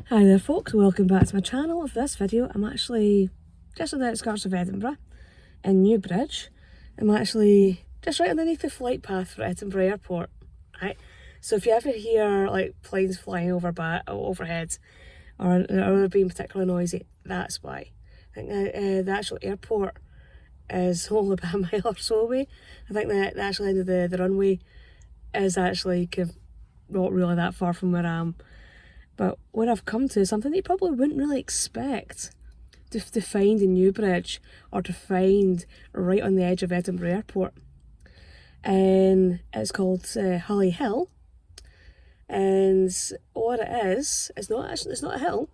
Hi there folks, welcome back to my channel. For this video I'm actually just on the outskirts of Edinburgh in Newbridge. I'm actually just right underneath the flight path for Edinburgh Airport. Right, so if you ever hear like planes flying overhead or they're being particularly noisy, that's why. I think the actual airport is only about a mile or so away. I think the actual end of the runway is actually kind of not really that far from where I am. But what I've come to is something that you probably wouldn't really expect to find in Newbridge or to find right on the edge of Edinburgh Airport. And it's called Huly Hill. And what it is, it's not a hill,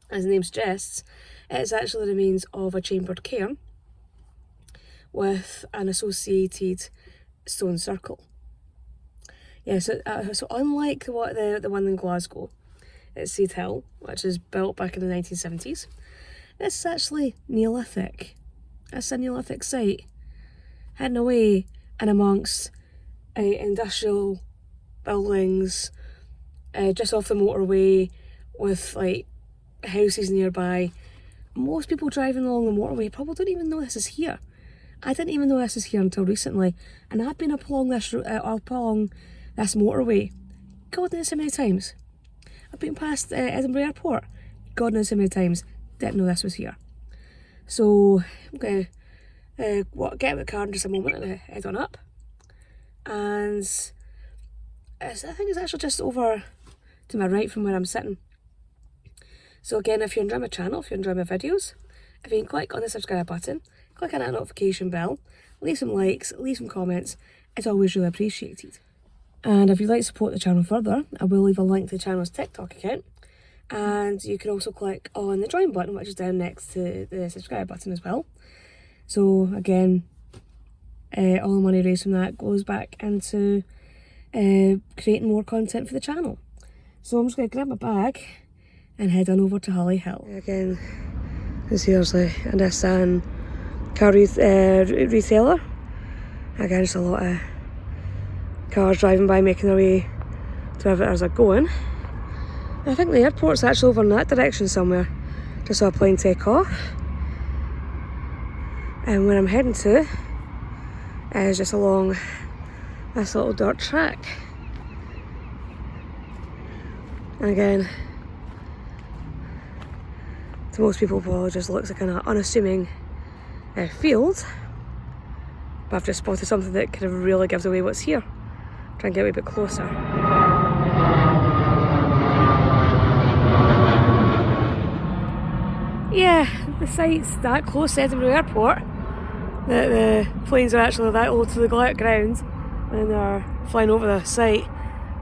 as the name suggests. It's actually the remains of a chambered cairn with an associated stone circle. Yeah, so unlike the one in Glasgow, it's Huly Hill, which is built back in the 1970s. This is actually Neolithic. It's a Neolithic site, hidden away in amongst industrial buildings, just off the motorway, with like houses nearby. Most people driving along the motorway probably don't even know this is here. I didn't even know this is here until recently, and I've been up along this motorway God knows how many times. I've been past Edinburgh Airport God knows how many times, didn't know this was here. So I'm going to get out of the car in just a moment and head on up. And I think it's actually just over to my right from where I'm sitting. So again, if you're enjoying my channel, if you're enjoying my videos, if you can click on the subscribe button, click on that notification bell, leave some likes, leave some comments, it's always really appreciated. And if you'd like to support the channel further, I will leave a link to the channel's TikTok account. And you can also click on the join button, which is down next to the subscribe button as well. So again, all the money raised from that goes back into creating more content for the channel. So I'm just going to grab my bag and head on over to Huly Hill. Again, seriously, a Nissan car retailer. Again, just a lot of cars driving by, making their way to wherever it is they're going. I think the airport's actually over in that direction somewhere. Just saw a plane take off. And where I'm heading to is just along this little dirt track. And again, to most people, probably just looks like an unassuming field. But I've just spotted something that kind of really gives away what's here. Try and get a wee bit closer. Yeah, the site's that close to Edinburgh Airport that the planes are actually that low to the ground and they're flying over the site.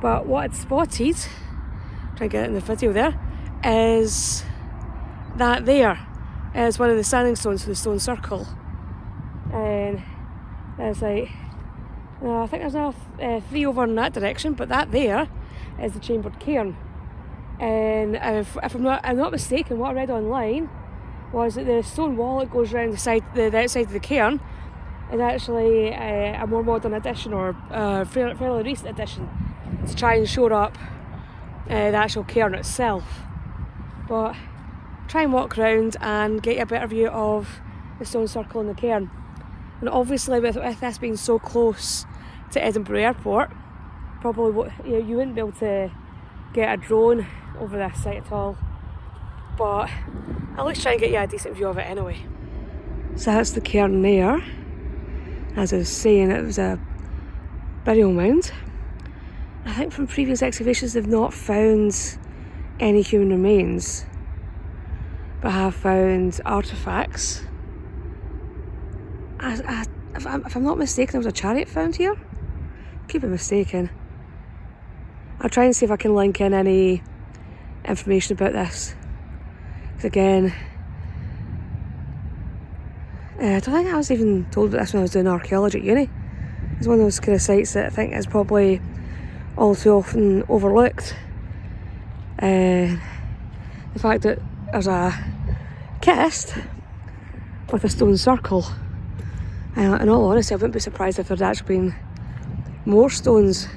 But what I'd spotted, try and get it in the video there, is that there is one of the standing stones for the stone circle. And there's like, I think there's another 3 over in that direction, but that there is the chambered cairn. And if I'm not mistaken, what I read online was that the stone wall that goes around the outside of the cairn is actually a more modern addition, or a fairly recent addition, to try and shore up the actual cairn itself. But try and walk around and get a better view of the stone circle and the cairn. And obviously with this being so close to Edinburgh Airport, probably you wouldn't be able to get a drone over this site at all. But I'll at least try and get you a decent view of it anyway. So that's the cairn there. As I was saying, it was a burial mound. I think from previous excavations they've not found any human remains, but have found artefacts. If I'm not mistaken, there was a chariot found here. Could be mistaken. I'll try and see if I can link in any information about this. Because again, I don't think I was even told about this when I was doing archaeology at uni. It's one of those kind of sites that I think is probably all too often overlooked. The fact that there's a kist with a stone circle. In all honesty, I wouldn't be surprised if there'd actually been more stones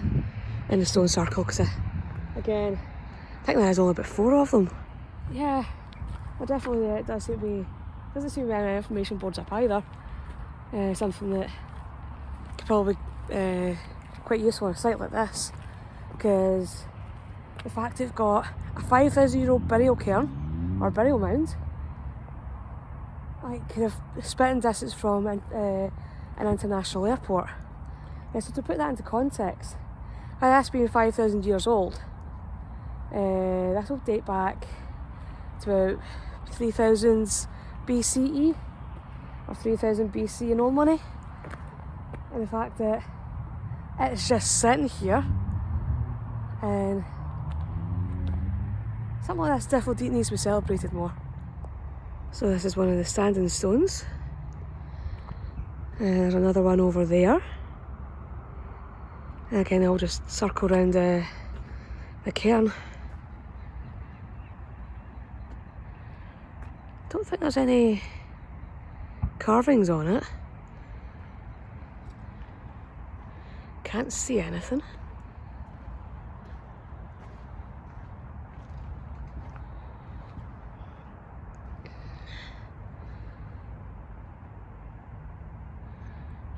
in the stone circle, because again, I think there is only about 4 of them. Yeah, but definitely it doesn't seem to be any information boards up either. Something that could probably be quite useful on a site like this, because the fact they've got a 5,000-year-old burial cairn or burial mound, like kind of spitting distance from an international airport. Yeah, so to put that into context, this being 5,000 years old, this will date back to about 3000 BCE or 3000 BC in old money. And the fact that it's just sitting here, and something like this definitely needs to be celebrated more. So this is one of the standing stones. And there's another one over there. And again, I'll just circle around the cairn. Don't think there's any carvings on it. Can't see anything.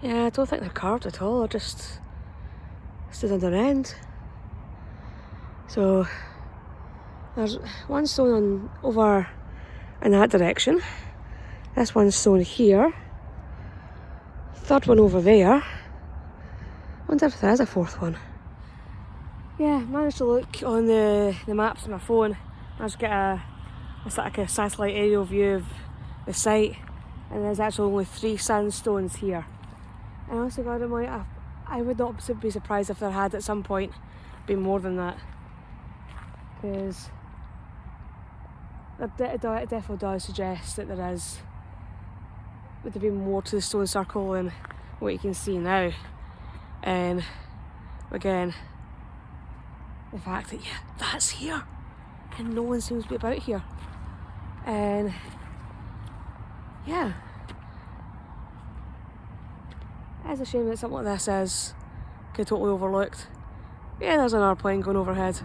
Yeah, I don't think they're carved at all. They're just stood on their end. So there's one stone over in that direction. This one's stone here. Third one over there. I wonder if there is a fourth one. Yeah, managed to look on the maps on my phone. I just get a sort of a satellite aerial view of the site, and there's actually only 3 sandstones here. And honestly, God, I would not be surprised if there had at some point been more than that, because it definitely does suggest that would there be more to the stone circle than what you can see now. And again, the fact that that's here and no one seems to be about here, and yeah, it's a shame that something like this get totally overlooked. Yeah, there's another plane going overhead.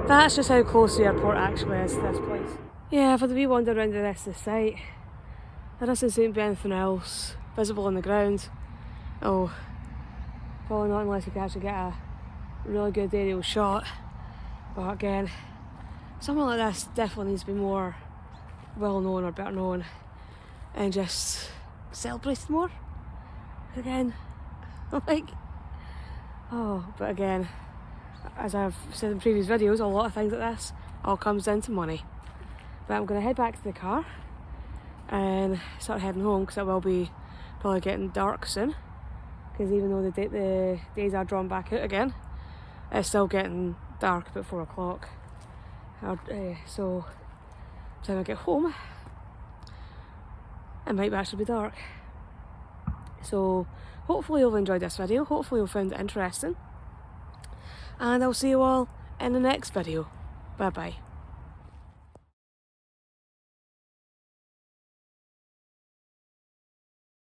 That's just how close the airport actually is to this place. Yeah, for the wee wander around the rest of the site, there doesn't seem to be anything else visible on the ground. Oh, probably not unless you can actually get a really good aerial shot. But again, something like this definitely needs to be more well known or better known, and just celebrated more. Again, like, but again, as I've said in previous videos, a lot of things like this all comes down to money. But I'm going to head back to the car and start heading home, because it will be probably getting dark soon, because even though the days are drawn back out again, it's still getting dark about 4 o'clock. So by the time I get home, it might actually be dark. So hopefully you'll have enjoyed this video, hopefully you'll find it interesting, and I'll see you all in the next video. Bye bye.